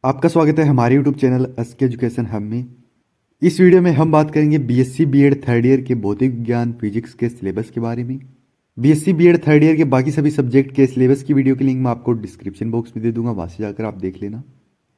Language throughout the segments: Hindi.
आपका स्वागत है हमारे YouTube channel SK education hub में। इस वीडियो में हम बात करेंगे बीएससी बीएड थर्ड ईयर के भौतिक विज्ञान फिजिक्स के सिलेबस के बारे में। बीएससी बीएड थर्ड ईयर के बाकी सभी सब्जेक्ट के सिलेबस की वीडियो की लिंक मैं आपको डिस्क्रिप्शन बॉक्स में दे दूंगा, वहां से जाकर आप देख लेना।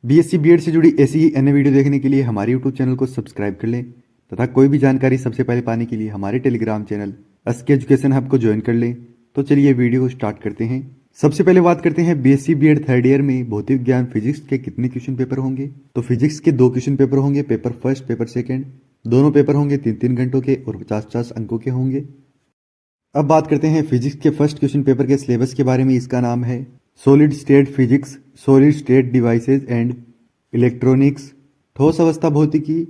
बीएससी बीएड से जुड़ी ऐसी ही अन्य वीडियो देखने के लिए हमारे यूट्यूब चैनल को सब्सक्राइब कर लें तथा कोई भी जानकारी सबसे पहले पाने के लिए हमारे Telegram channel SK education hub को ज्वाइन कर लें। तो चलिए वीडियो को स्टार्ट करते हैं। सबसे पहले बात करते हैं बीएससी बीएड थर्ड ईयर में भौतिक विज्ञान फिजिक्स के कितने क्वेश्चन पेपर होंगे। तो फिजिक्स के 2 क्वेश्चन पेपर होंगे, पेपर फर्स्ट पेपर सेकंड। दोनों पेपर होंगे 3-3 घंटों के और 50-50 अंकों के होंगे। अब बात करते हैं फिजिक्स के फर्स्ट क्वेश्चन पेपर के सिलेबस के बारे में। इसका नाम है solid state physics, solid state devices and electronics, ठोस अवस्था भौतिकी,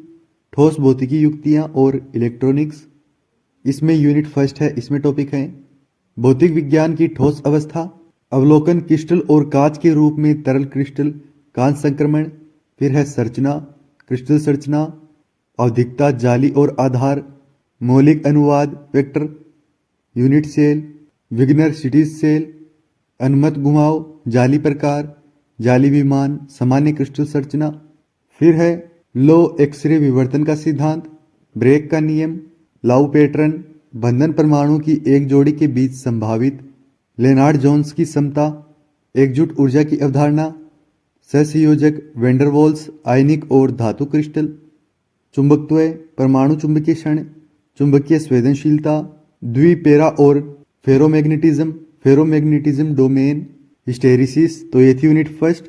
ठोस भौतिकी युक्तियां और इलेक्ट्रॉनिक्स। इसमें यूनिट फर्स्ट है, इसमें टॉपिक है भौतिक विज्ञान की ठोस अवस्था, अवलोकन क्रिस्टल और कांच के रूप में तरल क्रिस्टल, कांच संक्रमण। फिर है संरचना, क्रिस्टल संरचना, आवधिकता, जाली और आधार, मौलिक अनुवाद, vector, unit cell, विग्नर cities cell, अनुमत घुमाव, जाली प्रकार, जाली विमान, सामान्य क्रिस्टल संरचना। फिर है लो एक्सरे विवर्तन का सिद्धांत, ब्रेक का नियम, लाउ पैटर्न, बंधन परमाणु की एक जोड़ी के बीच संभावित, लेनार्ड जोन्स की समता, एकजुट ऊर्जा की अवधारणा, सहसंयोजक, वेंडरवॉल्स, आयनिक और धातु क्रिस्टल, चुंबकत्व, परमाणु चुंबकीय क्षण, चुंबकीय संवेदनशीलता, द्विपेरा और फेरोमैग्नेटिज्म, फेरोमैग्नेटिज्म डोमेन, हिस्टेरिसिस। तो ये थी यूनिट फर्स्ट।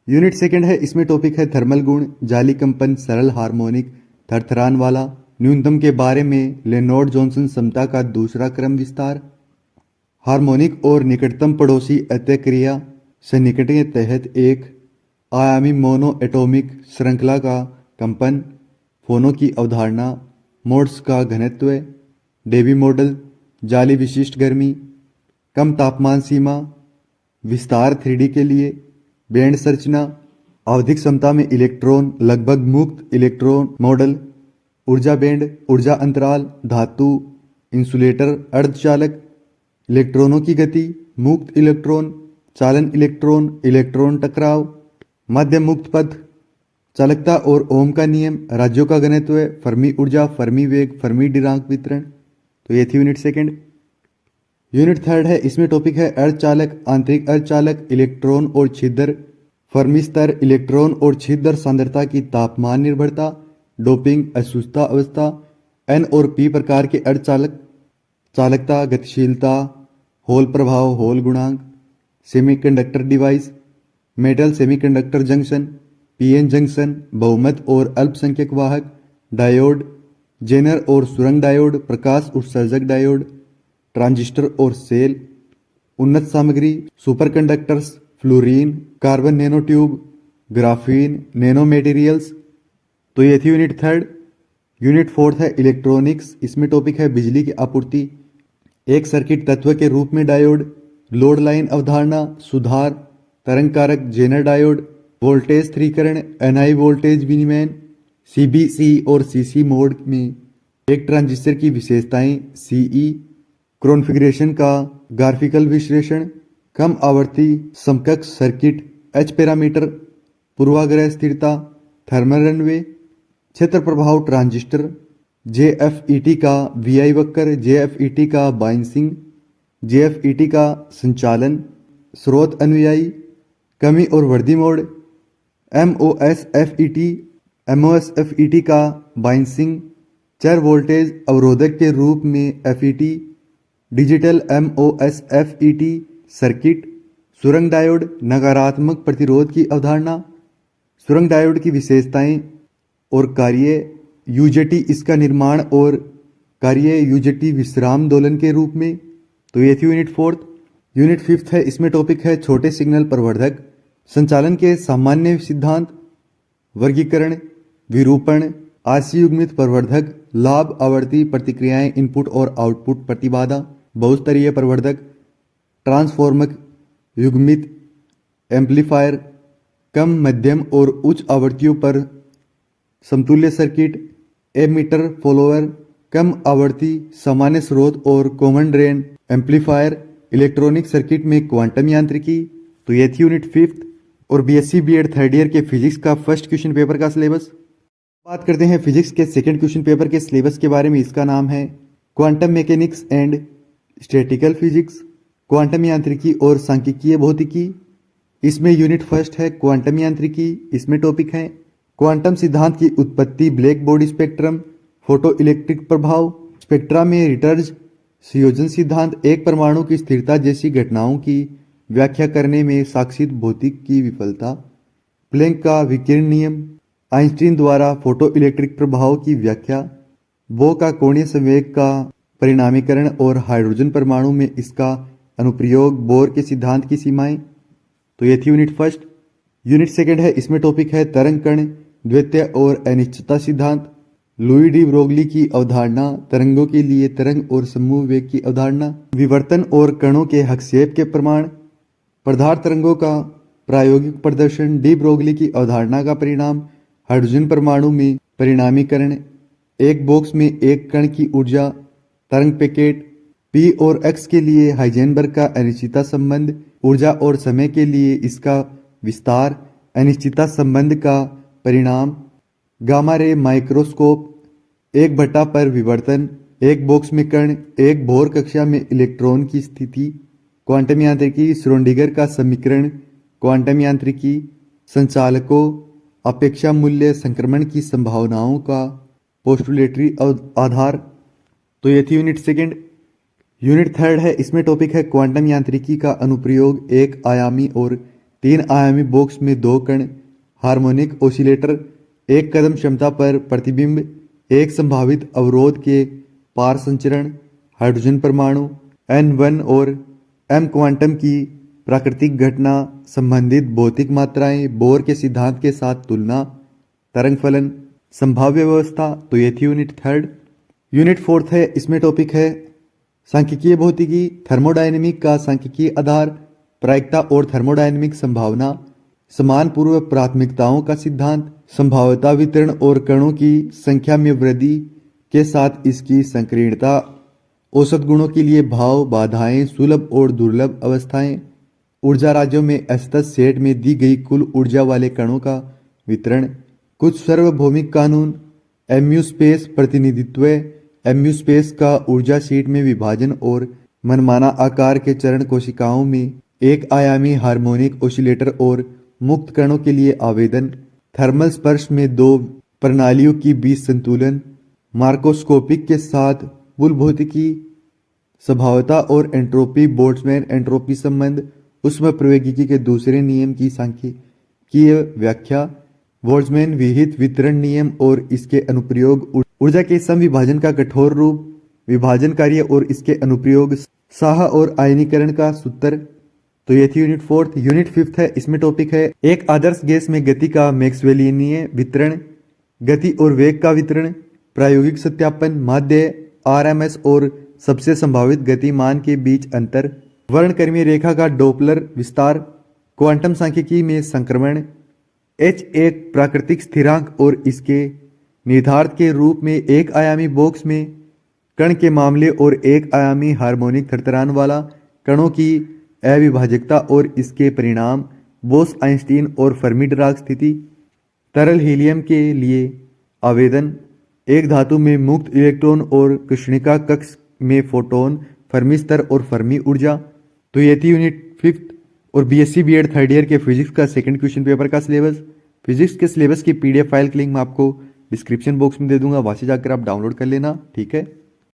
यूनिट सेकंड है, इसमें टॉपिक है थर्मल गुण, जाली कंपन, सरल हार्मोनिक, थरथरान वाला, न्यूनतम के बारे में, लेनार्ड जॉनसन समता का दूसरा क्रम विस्तार, हार्मोनिक और निकटतम पड़ोसी अत्यक्रिया, सन्निकटन के तहत एक आयामी मोनो एटॉमिक श्रृंखला का कंपन, फोनों की अवधारणा, मोड्स का घनत्व, डेबी मॉडल, जाली विशिष्ट गर्मी, कम तापमान सीमा, विस्तार 3D के लिए, बैंड संरचना, आवधिक क्षमता में इलेक्ट्रॉन, लगभग मुक्त इलेक्ट्रॉन मॉडल, ऊर्जा बैंड, ऊर्जा अंतराल, धातु, इंसुलेटर, अर्धचालक, इलेक्ट्रॉनों की गति, मुक्त इलेक्ट्रॉन, चालन इलेक्ट्रॉन, इलेक्ट्रॉन टकराव, मध्य मुक्त पथ, चालकता और ओम का नियम, राज्यों का घनत्व, फर्मी ऊर्जा, फर्मी वेग, फर्मी डिराक वितरण। तो ये थी यूनिट सेकंड। यूनिट थर्ड है, इसमें टॉपिक है अर्धचालक, आंतरिक अर्धचालक, इलेक्ट्रॉन और छिद्र, फर्मी स्तर, इलेक्ट्रॉन और छिद्र सांद्रता की तापमान निर्भरता, डोपिंग, असुस्थता अवस्था, एन और पी प्रकार के अर्धचालक, चालकता, गतिशीलता, होल प्रभाव, होल गुणांक, semiconductor device, metal semiconductor junction, PN junction, बहुमत और अल्पसंख्यक वाहक, डायोड, जेनर और सुरंग डायोड, प्रकाश उत्सर्जक डायोड, ट्रांजिस्टर और सेल, उन्नत सामग्री, superconductors, fluorine, carbon nano tube, graphene, nano materials. तो ये थी यूनिट थर्ड। यूनिट फोर्थ है इलेक्ट्रॉनिक्स, इसमें टॉपिक है बिजली की आपूर्ति, एक सर्किट तत्व के रूप में डायोड, लोड लाइन अवधारणा, सुधार, तरंग कारक, जेनर डायोड, वोल्टेज स्थिरीकरण, एनआई वोल्टेज विनिमय, सीबीसी और सीसी मोड में एक ट्रांजिस्टर की विशेषताएं, सीई, कॉन्फ़िगरेशन का ग्राफिकल विश्लेषण, कम आवर्ती समकक्ष सर्किट, एच पैरामीटर, पूर्वाग्रह स्थिरता, थर्मल रनवे, क्षेत्र प्रभाव ट्रांजिस्टर, जेएफईटी का वीआई वक्र, जेएफईटी का बाइंसिंग, जेएफईटी का संचालन, स्रोत अनुयायी, कमी और वृद्धि मोड, एमओएसएफईटी, एमओएसएफईटी का बाइंसिंग, चर वोल्टेज अवरोधक के रूप में एफईटी, डिजिटल एमओएसएफईटी सर्किट, सुरंग डायोड, नकारात्मक प्रतिरोध की अवधारणा, सुरंग डायोड की विशेषताएं और कार्य, यूजेटी इसका निर्माण और कार्य, यूजेटी विश्राम दोलन के रूप में। तो ये थी यूनिट फोर्थ। यूनिट फिफ्थ है, इसमें टॉपिक है छोटे सिग्नल प्रवर्धक, संचालन के सामान्य सिद्धांत, वर्गीकरण, विरूपण, आरसी युग्मित प्रवर्धक, लाभ, आवर्ती प्रतिक्रियाएं, इनपुट और आउटपुट प्रतिबाधा, बहुस्तरीय प्रवर्धक, ट्रांसफॉर्मर, युग्मित एम्पलीफायर, कम, मध्यम और उच्च आवृत्तियों पर समतुल्य सर्किट, एमीटर फॉलोअर, कम आवर्ती सामान्य स्रोत और common drain amplifier, electronic circuit में क्वांटम यांत्रिकी। तो ये थी यूनिट फिफ्थ। और बीएससी बीएड थर्ड ईयर के फिजिक्स का फर्स्ट क्वेश्चन पेपर का सिलेबस। बात करते हैं फिजिक्स के सेकंड क्वेश्चन पेपर के सिलेबस के बारे में। इसका नाम है quantum mechanics and statistical physics, quantum यांत्रिकी और सांख्यिकीय भौतिकी। इसमें यूनिट फर्स्ट है क्वांटम यांत्रिकी। इसमें टॉपिक है क्वांटम सिद्धांत की उत्पत्ति, black body spectrum, photo electric प्रभाव, स्पेक्ट्रा में रिटर्ज, संयोजन सिद्धांत, एक परमाणु की स्थिरता जैसी घटनाओं की व्याख्या करने में साक्षित भौतिक की विफलता, प्लैंक का विकिरण नियम, आइंस्टीन द्वारा फोटो इलेक्ट्रिक प्रभाव की व्याख्या, बो का कोणीय संवेग का परिणामीकरण और हाइड्रोजन परमाणु में इसका अनुप्रयोग, बोर के सिद्धांत की सीमाएं। तो ये थी यूनिट फर्स्ट। यूनिट सेकंड है, इसमें टॉपिक है तरंग कण, द्वैत्य और अनिश्चितता सिद्धांत, लुई डी ब्रोगली की अवधारणा, तरंगों के लिए तरंग और समूह वेग की अवधारणा, विवर्तन और कणों के हस्तक्षेप के प्रमाण, पदार्थ तरंगों का प्रायोगिक प्रदर्शन, डी ब्रोगली की अवधारणा का परिणाम, हाइड्रोजन परमाणु में परिणामीकरण, एक बॉक्स में एक कण की ऊर्जा, तरंग पैकेट, पी और एक्स के लिए हाइजेनबर्ग का अनिश्चितता संबंध, ऊर्जा और समय के लिए इसका विस्तार, अनिश्चितता संबंध का परिणाम, गामा रे माइक्रोस्कोप, एक भट्टा पर विवर्तन, एक बॉक्स में कण, एक बोर कक्षा में इलेक्ट्रॉन की स्थिति, क्वांटम यांत्रिकी, श्रोडिंगर का समीकरण, क्वांटम यांत्रिकी, संचालकों, अपेक्षा मूल्य, संक्रमण की संभावनाओं का पोस्टुलेटरी आधार। तो ये थी यूनिट सेकंड। यूनिट थर्ड है, इसमें टॉपिक है क्वांटम यांत्रिकी का अनुप्रयोग, एक आयामी और तीन आयामी बॉक्स में दो कण, हार्मोनिक ऑसिलेटर, एक कदम क्षमता पर प्रतिबिंब, एक संभावित अवरोध के पार संचरण, हाइड्रोजन परमाणु, N1 और M क्वांटम की प्राकृतिक घटना, संबंधित भौतिक मात्राएं, बोर के सिद्धांत के साथ तुलना, तरंग फलन, संभाव्य व्यवस्था। तो ये थी यूनिट थर्ड। यूनिट फोर्थ है, इसमें टॉपिक है सांख्यिकीय भौतिकी, थर्मोडायनेमिक का सांख्यिकीय आधार, प्रायिकता और थर्मोडायनेमिक संभावना, समान पूर्व प्राथमिकताओं का सिद्धांत, संभाव्यता वितरण और कणों की संख्या में वृद्धि के साथ इसकी संकीर्णता, औसत गुणों के लिए भाव, बाधाएं, सुलभ और दुर्लभ अवस्थाएं, ऊर्जा राज्यों में असतत सेट में दी गई कुल ऊर्जा वाले कणों का वितरण, कुछ सार्वभौमिक कानून, एमयू स्पेस प्रतिनिधित्व, एमयू स्पेस का ऊर्जा शीट में विभाजन और मनमाना आकार के चरण कोशिकाओं में एक आयामी हार्मोनिक ऑसिलेटर और मुक्त कणों के लिए आवेदन, थर्मल स्पर्श में दो प्रणालियों की बीच संतुलन, मार्कोस्कोपिक के साथ बुल भौतिकी, स्वभावता और एंट्रोपी, बोल्ट्जमैन एंट्रोपी संबंध, ऊष्मा प्रवैगिकी के दूसरे नियम की सांख्यिकीय व्याख्या, बोल्ट्जमैन विहित वितरण नियम और इसके अनुप्रयोग, ऊर्जा के समविभाजन का कठोर रूप, विभाजन कार्य और इसके अनुप्रयोग, साह और आयनीकरण का सूत्र। तो ये थी यूनिट फोर्थ। यूनिट फिफ्थ है, इसमें टॉपिक है एक आदर्श गैस में गति का मैक्सवेलियनीय वितरण, गति और वेग का वितरण, प्रायोगिक सत्यापन, माध्य, आरएमएस और सबसे संभावित गतिमान के बीच अंतर, वर्णक्रमीय रेखा का डोपलर विस्तार, क्वांटम सांख्यिकी में संक्रमण, H एक प्राकृतिक स्थिरांक और इसके निर्धारक के रूप में एक आयामी बॉक्स में कण के मामले और एक आयामी हार्मोनिक थरथरान वाला कणों की अविभाजकता और इसके परिणाम, बोस आइंस्टीन और फर्मी डिराक स्थिति, तरल हीलियम के लिए आवेदन, एक धातु में मुक्त इलेक्ट्रॉन और कृष्णिका कक्ष में फोटोन, फर्मी स्तर और फर्मी ऊर्जा। तो ये थी यूनिट फिफ्थ और बीएससी बीएड थर्ड ईयर के फिजिक्स का सेकंड क्वेश्चन पेपर का सिलेबस। फिजिक्स के सिलेबस की पीडीएफ फाइल की लिंक मैं आपको डिस्क्रिप्शन बॉक्स में दे दूंगा, वहां से जाकर आप डाउनलोड कर लेना। ठीक है।